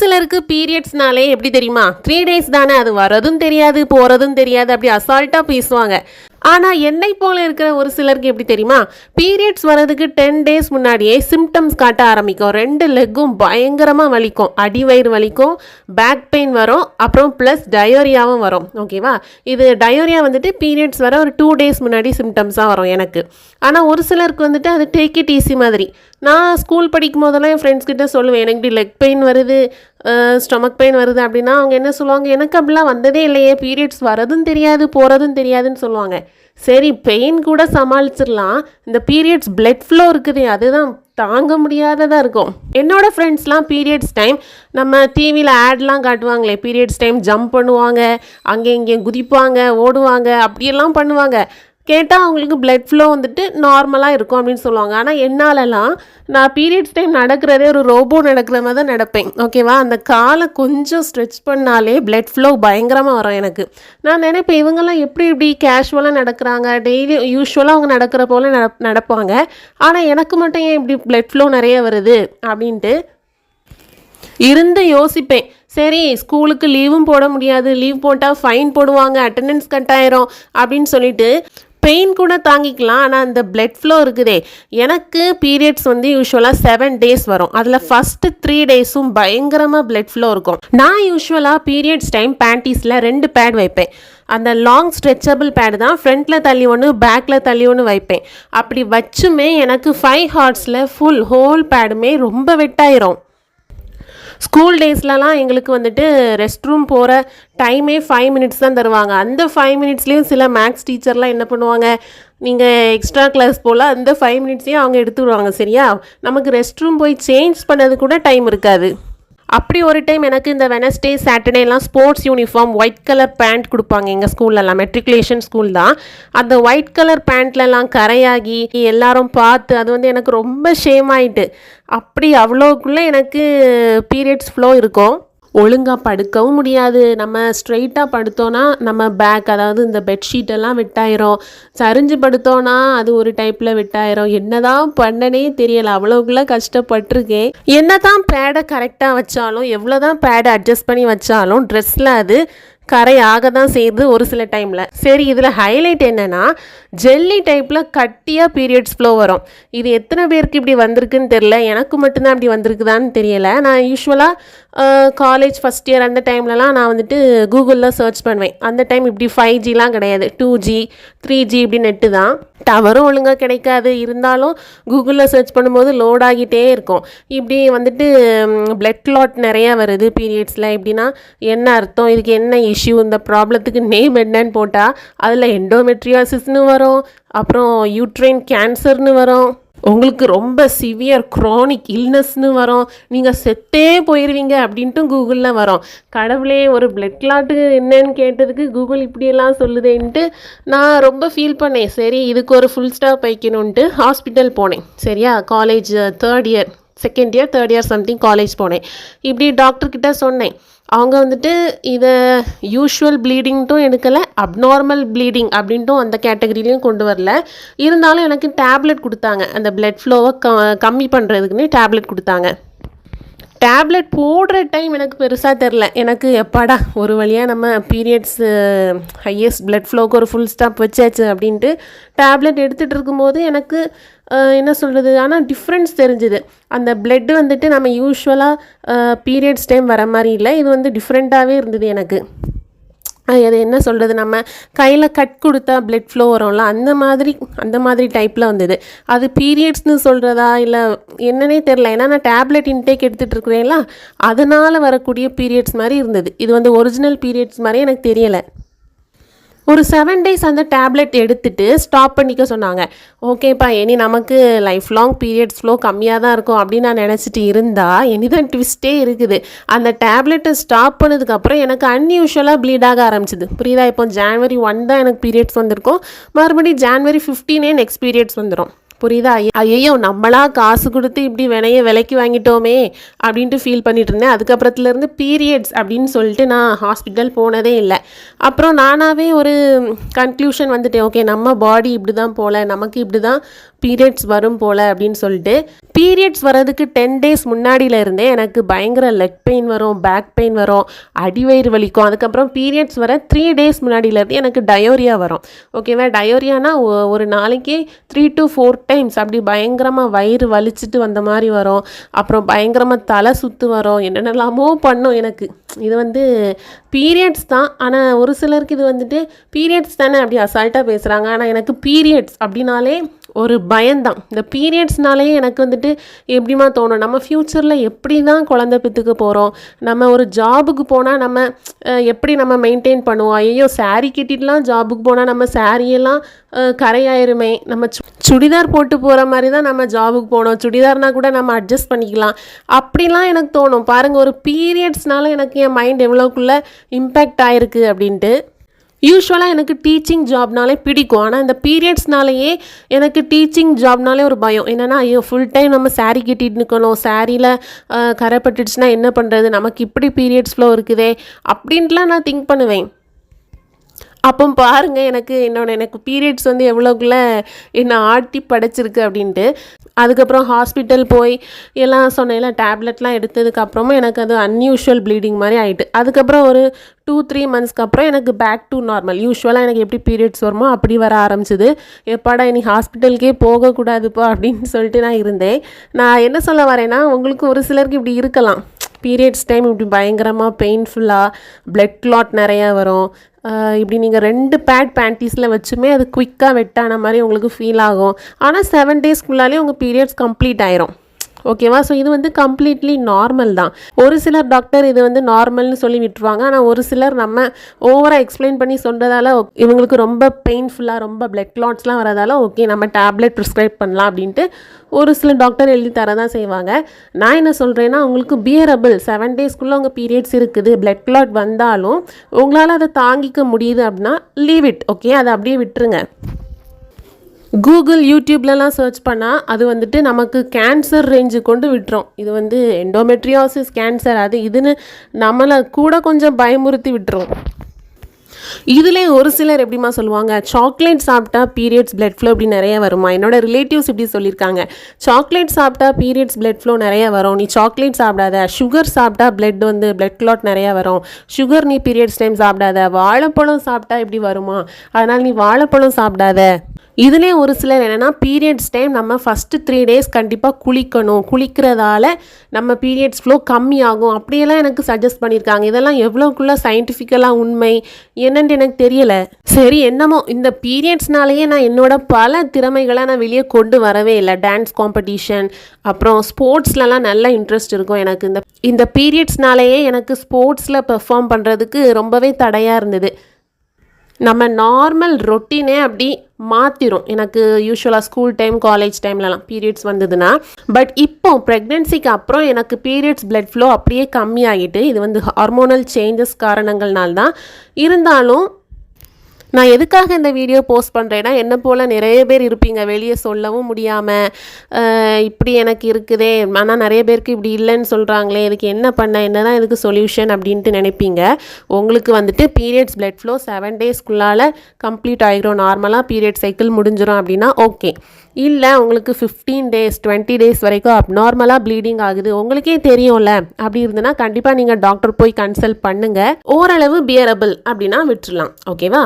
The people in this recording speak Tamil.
சிலருக்கு பீரியட்ஸ்னாலே எப்படி தெரியுமா 3 days தானே, அது வரதும் தெரியாது போகிறதும் தெரியாது, அப்படி அசால்ட்டாக பேசுவாங்க. ஆனால் என்னை போல இருக்கிற ஒரு சிலருக்கு எப்படி தெரியுமா, பீரியட்ஸ் வரதுக்கு 10 days முன்னாடியே சிம்டம்ஸ் காட்ட ஆரம்பிக்கும். 2 லெக்கும் பயங்கரமாக வலிக்கும், அடிவயிறு வலிக்கும், பேக் பெயின் வரும், அப்புறம் ப்ளஸ் டயோரியாவும் வரும். ஓகேவா, இது டயோரியா வந்துட்டு பீரியட்ஸ் வர ஒரு 2 days முன்னாடி சிம்டம்ஸாக வரும் எனக்கு. ஆனால் ஒரு சிலருக்கு வந்துட்டு அது டேக் இட் ஈஸி மாதிரி. நான் ஸ்கூல் படிக்கும் போதெல்லாம் என் ஃப்ரெண்ட்ஸ் கிட்ட சொல்லுவேன், எனக்கு இப்படி லெக் பெயின் வருது, ஸ்டொமக் பெயின் வருது அப்படின்னா அவங்க என்ன சொல்லுவாங்க, எனக்கு அப்படிலாம் வந்ததே இல்லையே, பீரியட்ஸ் வரதும் தெரியாது போகிறதும் தெரியாதுன்னு சொல்லுவாங்க. சரி, பெயின் கூட சமாளிச்சிடலாம், இந்த பீரியட்ஸ் பிளட் ஃப்ளோ இருக்குது அதுதான் தாங்க முடியாததாக இருக்கும். என்னோட ஃப்ரெண்ட்ஸ்லாம் பீரியட்ஸ் டைம் நம்ம டிவியில் ஆட்லாம் காட்டுவாங்களே, பீரியட்ஸ் டைம் ஜம்ப் பண்ணுவாங்க, அங்கே இங்கே குதிப்பாங்க, ஓடுவாங்க, அப்படியெல்லாம் பண்ணுவாங்க. கேட்டால் அவங்களுக்கு பிளட் ஃப்ளோ வந்துட்டு நார்மலாக இருக்கும் அப்படின்னு சொல்லுவாங்க. ஆனால் என்னாலலாம் நான் பீரியட்ஸ் டைம் நடக்கிறதே ஒரு ரோபோ நடக்கிற மாதிரி தான் நடப்பேன். ஓகேவா, அந்த காலை கொஞ்சம் ஸ்ட்ரெச் பண்ணாலே பிளட் ஃப்ளோ பயங்கரமாக வரும் எனக்கு. நான் நினைப்பேன் இவங்கெல்லாம் எப்படி இப்படி கேஷுவலாக நடக்கிறாங்க, டெய்லி யூஸ்வலாக அவங்க நடக்கிற போல் நடப்பாங்க, ஆனால் எனக்கு மட்டும் ஏன் இப்படி பிளட் ஃப்ளோ நிறைய வருது அப்படின்ட்டு இருந்து யோசிப்பேன். சரி, ஸ்கூலுக்கு லீவும் போட முடியாது, லீவ் போட்டால் ஃபைன் போடுவாங்க, அட்டெண்டன்ஸ் கட் ஆயிரும் அப்படின்னு சொல்லிட்டு பெயின் கூட தாங்கிக்கலாம். ஆனால் அந்த பிளட் ஃப்ளோ இருக்குதே, எனக்கு பீரியட்ஸ் வந்து யூஸ்வலாக 7 days வரும். அதில் ஃபஸ்ட்டு 3 days பயங்கரமாக பிளட் ஃப்ளோ இருக்கும். நான் யூஸ்வலாக பீரியட்ஸ் டைம் பேண்டீஸில் 2 பேட் வைப்பேன். அந்த லாங் ஸ்ட்ரெச்சபிள் பேடு தான், ஃப்ரண்ட்டில் தள்ளி ஒன்று பேக்கில் தள்ளி ஒன்று வைப்பேன். அப்படி வச்சுமே எனக்கு 5 hours ஹோல் பேடுமே ரொம்ப வெட்டாயிரும். ஸ்கூல் டேஸ்லலாம் எங்களுக்கு வந்துட்டு ரெஸ்ட் ரூம் போகிற டைமே 5 minutes தான் தருவாங்க. அந்த 5 minutesலேயும் சில மேக்ஸ் டீச்சர்லாம் என்ன பண்ணுவாங்க, நீங்கள் எக்ஸ்ட்ரா கிளாஸ் போல் அந்த 5 minutesலேயும் அவங்க எடுத்துடுவாங்க. சரியா, நமக்கு ரெஸ்ட் ரூம் போய் சேஞ்ச் பண்ணது கூட டைம் இருக்காது. அப்படி ஒரு டைம் எனக்கு இந்த வெனஸ்டே சாட்டர்டேலாம் sports uniform white colour pant கொடுப்பாங்க. எங்கள் ஸ்கூல்லலாம் மெட்ரிகுலேஷன் ஸ்கூல் தான். அந்த ஒயிட் கலர் பேண்ட்லலாம் கரையாகி எல்லாரும் பார்த்து அது வந்து எனக்கு ரொம்ப ஷேம் ஆகிட்டு, அப்படி அவ்வளோக்குள்ளே எனக்கு பீரியட்ஸ் ஃப்ளோ இருக்கும். ஒழுங்காக படுக்கவும் முடியாது, நம்ம ஸ்ட்ரெயிட்டாக படுத்தோன்னா நம்ம பேக், அதாவது இந்த பெட்ஷீட்டெல்லாம் விட்டாயிரும், சரிஞ்சு படுத்தோன்னா அது ஒரு டைப்பில் விட்டாயிரும். என்ன தான் பண்ணனே தெரியலை, அவ்வளோக்குள்ளே கஷ்டப்பட்டிருக்கேன். என்ன தான் பேடை கரெக்டாக வச்சாலும், எவ்வளோ தான் பேடை அட்ஜஸ்ட் பண்ணி வச்சாலும் ட்ரெஸ்ஸில் அது கரையாக தான் செய்யுது ஒரு சில டைமில். சரி, இதில் ஹைலைட் என்னென்னா ஜெல்லி டைப்பில் கட்டியாக பீரியட்ஸ் ஃப்ளோ வரும். இது எத்தனை பேருக்கு இப்படி வந்திருக்குன்னு தெரில, எனக்கு மட்டும்தான் இப்படி வந்திருக்குதான்னு தெரியலை. நான் யூஸ்வலாக காலேஜ் ஃபஸ்ட் இயர் அந்த டைம்லலாம் நான் வந்துட்டு கூகுளில் சர்ச் பண்ணுவேன். அந்த டைம் இப்படி 5Gலாம் கிடையாது, 2G 3G இப்படி நெட்டு தான், டவரும் ஒழுங்காக கிடைக்காது. இருந்தாலும் கூகுளில் சர்ச் பண்ணும்போது லோட் ஆகிட்டே இருக்கும். இப்படி வந்துட்டு பிளட் கிளாட் நிறையா வருது பீரியட்ஸில். எப்படின்னா என்ன அர்த்தம், இதுக்கு என்ன இஷ்யூ, இந்த ப்ராப்ளத்துக்கு நேம் என்னன்னு போட்டால் அதில் எண்டோமெட்ரியாசிஸ்னு வரும், அப்புறம் யூட்ரைன் கேன்சர்னு வரும், உங்களுக்கு ரொம்ப சிவியர் க்ரானிக் இல்னஸ்னு வரும், நீங்கள் செத்தே போயிடுவீங்க அப்படின்ட்டு கூகுளில் வரும். கடவுளே, ஒரு பிளட் கிளாட்டு என்னன்னு கேட்டதுக்கு கூகுள் இப்படியெல்லாம் சொல்லுதேன்ட்டு நான் ரொம்ப ஃபீல் பண்ணேன். சரி, இதுக்கு ஒரு ஃபுல் ஸ்டாப் வைக்கணுன்ட்டு ஹாஸ்பிட்டல் போனேன். சரியா, college second year something college போனேன். இப்படி டாக்டர்கிட்ட சொன்னேன். அவங்க வந்துட்டு இதை யூஷுவல் ப்ளீடிங்ட்டும் எடுக்கலை, அப்நார்மல் ப்ளீடிங் அப்படின்ட்டும் அந்த கேட்டகரிலையும் கொண்டு வரல. இருந்தாலும் எனக்கு டேப்லெட் கொடுத்தாங்க, அந்த பிளட் ஃப்ளோவை கம்மி பண்ணுறதுக்குன்னு டேப்லெட் கொடுத்தாங்க. டேப்லெட் போடுற டைம் எனக்கு பெருசாக தெரில, எனக்கு எப்பாடா ஒரு வழியாக நம்ம பீரியட்ஸ் ஹையஸ்ட் பிளட் ஃப்ளோக்கு ஒரு ஃபுல் ஸ்டாப் வச்சாச்சு அப்படின்ட்டு டேப்லெட் எடுத்துகிட்டு இருக்கும்போது எனக்கு என்ன சொல்கிறது, ஆனால் டிஃப்ரென்ஸ் தெரிஞ்சுது. அந்த பிளட்டு வந்துட்டு நம்ம யூஸ்வலாக பீரியட்ஸ் டைம் வர மாதிரி இல்லை, இது வந்து டிஃப்ரெண்ட்டாகவே இருந்தது எனக்கு. அது என்ன சொல்கிறது, நம்ம கையில் கட் கொடுத்தா பிளட் ஃப்ளோ வரும்ல, அந்த மாதிரி டைப்பில் வந்தது. அது பீரியட்ஸ்னு சொல்கிறதா இல்லை என்னன்னே தெரில. ஏன்னா நான் டேப்லெட் இன்டேக் எடுத்துகிட்டு இருக்கிறேன்ல, அதனால் வரக்கூடிய பீரியட்ஸ் மாதிரி இருந்தது. இது வந்து ஒரிஜினல் பீரியட்ஸ் மாதிரி எனக்கு தெரியலை. ஒரு 7 days அந்த டேப்லெட் எடுத்துகிட்டு ஸ்டாப் பண்ணிக்க சொன்னாங்க. ஓகேப்பா, இனி நமக்கு லைஃப் லாங் பீரியட்ஸ் ஃப்ளோ கம்மியாக தான் இருக்கும் அப்படின்னு நான் நினச்சிட்டு இருந்தால் இனிதான் ட்விஸ்ட்டே இருக்குது. அந்த டேப்லெட்டை ஸ்டாப் பண்ணதுக்கப்புறம் எனக்கு அன்யூஷுவலாக ப்ளீட் ஆக ஆரம்பிச்சிது. புரியுதா, இப்போ January 1 தான் எனக்கு பீரியட்ஸ் வந்திருக்கும், மறுபடியும் January 15 நெக்ஸ்ட் பீரியட்ஸ் வந்துடும். புரியுதா? ஐயோ நம்மளா காசு கொடுத்து இப்படி விலைக்கு வாங்கிட்டோமே அப்படின்ட்டு ஃபீல் பண்ணிட்டு இருந்தேன். அதுக்கப்புறத்துலேருந்து பீரியட்ஸ் அப்படின்னு சொல்லிட்டு நான் ஹாஸ்பிட்டல் போனதே இல்லை. அப்புறம் நானாகவே ஒரு கன்க்ளூஷன் வந்துட்டேன், ஓகே நம்ம பாடி இப்படி தான் போல், நமக்கு இப்படி தான் பீரியட்ஸ் வரும் போல் அப்படின்னு சொல்லிட்டு. பீரியட்ஸ் வர்றதுக்கு 10 டேஸ் முன்னாடியில இருந்தே எனக்கு பயங்கர லெக் பெயின் வரும், பேக் பெயின் வரும், அடிவயிறு வலிக்கும். அதுக்கப்புறம் பீரியட்ஸ் வர 3 டேஸ் முன்னாடியிலேருந்து எனக்கு டயோரியா வரும். ஓகேவா? டயோரியானா ஒரு நாளைக்கு 3 to 4 டைம்ஸ் அப்படி பயங்கரமாக வயிறு வலிச்சுட்டு வந்த மாதிரி வரும். அப்புறம் பயங்கரமாக தலை சுற்று வரும், என்னென்னலாமோ பண்ணும் எனக்கு. இது வந்து பீரியட்ஸ் தான். ஆனால் ஒரு சிலருக்கு இது வந்துட்டு பீரியட்ஸ் தானே அப்படி அசால்ட்டாக பேசுகிறாங்க. ஆனால் எனக்கு பீரியட்ஸ் அப்படின்னாலே ஒரு பயம்தான். இந்த பீரியட்ஸ்னாலே எனக்கு வந்துட்டு எப்படிமா தோணும், நம்ம ஃப்யூச்சரில் எப்படி தான் குழந்தை பெற்றுக்க போகிறோம், நம்ம ஒரு ஜாபுக்கு போனால் நம்ம எப்படி நம்ம மெயின்டைன் பண்ணுவோம், ஐயோ சாரீ கட்டிட்டுலாம் ஜாபுக்கு போனால் நம்ம சாரியெல்லாம் கரையாயிருமே, நம்ம சுடிதார் போட்டு போகிற மாதிரி தான் நம்ம ஜாபுக்கு போகணும், சுடிதார்னால் கூட நம்ம அட்ஜஸ்ட் பண்ணிக்கலாம் அப்படிலாம் எனக்கு தோணும். பாருங்கள், ஒரு பீரியட்ஸ்னால எனக்கு என் மைண்ட் எவ்வளோக்குள்ளே இம்பேக்ட் ஆகிருக்கு அப்படின்ட்டு. யூஸ்வலாக எனக்கு டீச்சிங் ஜாப்னாலே பிடிக்கும். ஆனால் இந்த பீரியட்ஸ்னாலேயே எனக்கு டீச்சிங் ஜாப்னாலே ஒரு பயம். என்னென்னா ஐயோ ஃபுல் டைம் நம்ம சாரீ கட்டிட்டு நிற்கணும், சாரியில் கரைப்பட்டுடுச்சுன்னா என்ன பண்ணுறது, நமக்கு இப்படி பீரியட்ஸ் ஃப்ளோ இருக்குதே அப்படின்ட்டுலாம் நான் திங்க் பண்ணுவேன். அப்போ பாருங்கள் எனக்கு பீரியட்ஸ் வந்து எவ்வளோக்குள்ளே என்னை ஆட்டி படைச்சிருக்கு அப்படின்ட்டு. அதுக்கப்புறம் ஹாஸ்பிட்டல் போய் எல்லாம் சொன்னேன்ல, டேப்லெட்லாம் எடுத்ததுக்கப்புறமும் எனக்கு அது அன்யூஷுவல் ப்ளீடிங் மாதிரி ஆகிட்டு. அதுக்கப்புறம் ஒரு 2-3 மந்த்ஸ்க்கு அப்புறம் எனக்கு பேக் டு நார்மல். யூஸ்வலாக எனக்கு எப்படி பீரியட்ஸ் வருமோ அப்படி வர ஆரம்பிச்சிது. எப்பாடா இனி ஹாஸ்பிட்டலுக்கே போகக்கூடாதுப்பா அப்படின்னு சொல்லிட்டு நான் இருந்தேன். நான் என்ன சொல்ல வரேன்னா, உங்களுக்கு ஒரு சிலருக்கு இப்படி இருக்கலாம், பீரியட்ஸ் டைம் இப்படி பயங்கரமாக பெயின்ஃபுல்லாக பிளட் கிளாட் நிறையா வரும். இப்படி நீங்கள் 2 பேண்டீஸில் வச்சுமே அது குயிக்காக வெட்டான மாதிரி உங்களுக்கு ஃபீல் ஆகும். ஆனால் 7 டேஸ்க்குள்ளாலே உங்கள் பீரியட்ஸ் கம்ப்ளீட் ஆயிரும். ஓகேவா? ஸோ இது வந்து கம்ப்ளீட்லி நார்மல் தான். ஒரு சிலர் டாக்டர் இது வந்து நார்மல்னு சொல்லி விட்டுருவாங்க. ஆனால் ஒரு சிலர் நம்ம ஓவராக எக்ஸ்பிளைன் பண்ணி சொல்கிறதால இவங்களுக்கு ரொம்ப பெயின்ஃபுல்லாக ரொம்ப பிளட் கிளாட்ஸ்லாம் வரதால ஓகே நம்ம டேப்லெட் ப்ரிஸ்கிரைப் பண்ணலாம் அப்படின்ட்டு ஒரு சில டாக்டர் எழுதி தர தான் செய்வாங்க. நான் என்ன சொல்கிறேன்னா, உங்களுக்கு பியரபிள் 7 டேஸ்க்குள்ளே உங்கள் பீரியட்ஸ் இருக்குது, பிளட் கிளாட் வந்தாலும் உங்களால் அதை தாங்கிக்க முடியுது அப்படின்னா லீவ் இட். ஓகே, அதை அப்படியே விட்டுருங்க. கூகுள் யூடியூப்லலாம் சர்ச் பண்ணால் அது வந்துட்டு நமக்கு கேன்சர் ரேஞ்சு கொண்டு விட்டுரும். இது வந்து எண்டோமெட்ரியோசிஸ் கேன்சர் அது இதுன்னு நம்மளை கூட கொஞ்சம் பயமுறுத்தி விட்டுரும். இதிலே ஒரு சிலர் எப்படிமா சொல்லுவாங்க, சாக்லேட் சாப்பிட்டா பீரியட்ஸ் பிளட் ஃப்ளோ இப்படி நிறைய வருமா. என்னோட ரிலேட்டிவ்ஸ் இப்படி சொல்லியிருக்காங்க, சாக்லேட் சாப்பிட்டா பீரியட்ஸ் பிளட் ஃப்ளோ நிறைய வரும், நீ சாக்லேட் சாப்பிடாத. சுகர் சாப்பிட்டா பிளட் கிளாட் நிறையா வரும், சுகர் நீ பீரியட்ஸ் டைம் சாப்பிடாத. வாழைப்பழம் சாப்பிட்டா இப்படி வருமா, அதனால் நீ வாழைப்பழம் சாப்பிடாத. இதுலேயே ஒரு சிலர் என்னென்னா, பீரியட்ஸ் டைம் நம்ம ஃபஸ்ட்டு 3 டேஸ் கண்டிப்பாக குளிக்கணும், குளிக்கிறதால நம்ம பீரியட்ஸ் ஃப்ளோ கம்மியாகும் அப்படியெல்லாம் எனக்கு சஜஸ்ட் பண்ணியிருக்காங்க. இதெல்லாம் எவ்வளோக்குள்ளே சயின்டிஃபிக்கலாக உண்மை என்னன்னு எனக்கு தெரியலை. சரி என்னமோ, இந்த பீரியட்ஸ்னாலேயே நான் என்னோட பல திறமைகளை நான் வெளியே கொண்டு வரவே இல்லை. டான்ஸ் காம்படிஷன் அப்புறம் ஸ்போர்ட்ஸ்லலாம் நல்ல இன்ட்ரெஸ்ட் இருக்கும் எனக்கு. இந்த பீரியட்ஸ்னாலேயே எனக்கு ஸ்போர்ட்ஸில் பெர்ஃபார்ம் பண்ணுறதுக்கு ரொம்பவே தடையாக இருந்தது. நம்ம நார்மல் ரொட்டீனே அப்படி மாற்றிடும் எனக்கு. யூஸ்வலாக ஸ்கூல் டைம் காலேஜ் டைம்லலாம் பீரியட்ஸ் வந்ததுன்னா. பட் இப்போ ப்ரெக்னென்சிக்கு அப்புறம் எனக்கு பீரியட்ஸ் பிளட் ஃப்ளோ அப்படியே கம்மியாகிட்டு. இது வந்து ஹார்மோனல் சேஞ்சஸ் காரணங்கள்னால தான். இருந்தாலும் நான் எதுக்காக இந்த வீடியோ போஸ்ட் பண்ணுறேன்னா, என்ன போல் நிறைய பேர் இருப்பீங்க, வெளியே சொல்லவும் முடியாமல் இப்படி எனக்கு இருக்குதே, ஆனால் நிறைய பேருக்கு இப்படி இல்லைன்னு சொல்கிறாங்களே, இதுக்கு என்ன பண்ண, என்ன தான் இதுக்கு சொல்யூஷன் அப்படின்ட்டு நினைப்பீங்க. உங்களுக்கு வந்துட்டு பீரியட்ஸ் பிளட் ஃப்ளோ 7 டேஸ்க்குள்ளால் கம்ப்ளீட் ஆகிரும், நார்மலாக பீரியட் சைக்கிள் முடிஞ்சிடும் அப்படின்னா ஓகே. இல்லை உங்களுக்கு 15 டேஸ் 20 டேஸ் வரைக்கும் அப்நார்மலாக ப்ளீடிங் ஆகுது, உங்களுக்கே தெரியும்ல, அப்படி இருந்ததுன்னா கண்டிப்பாக நீங்கள் டாக்டர் போய் கன்சல்ட் பண்ணுங்கள். ஓரளவு பியரபிள் அப்படின்னா விட்டுடலாம். ஓகேவா?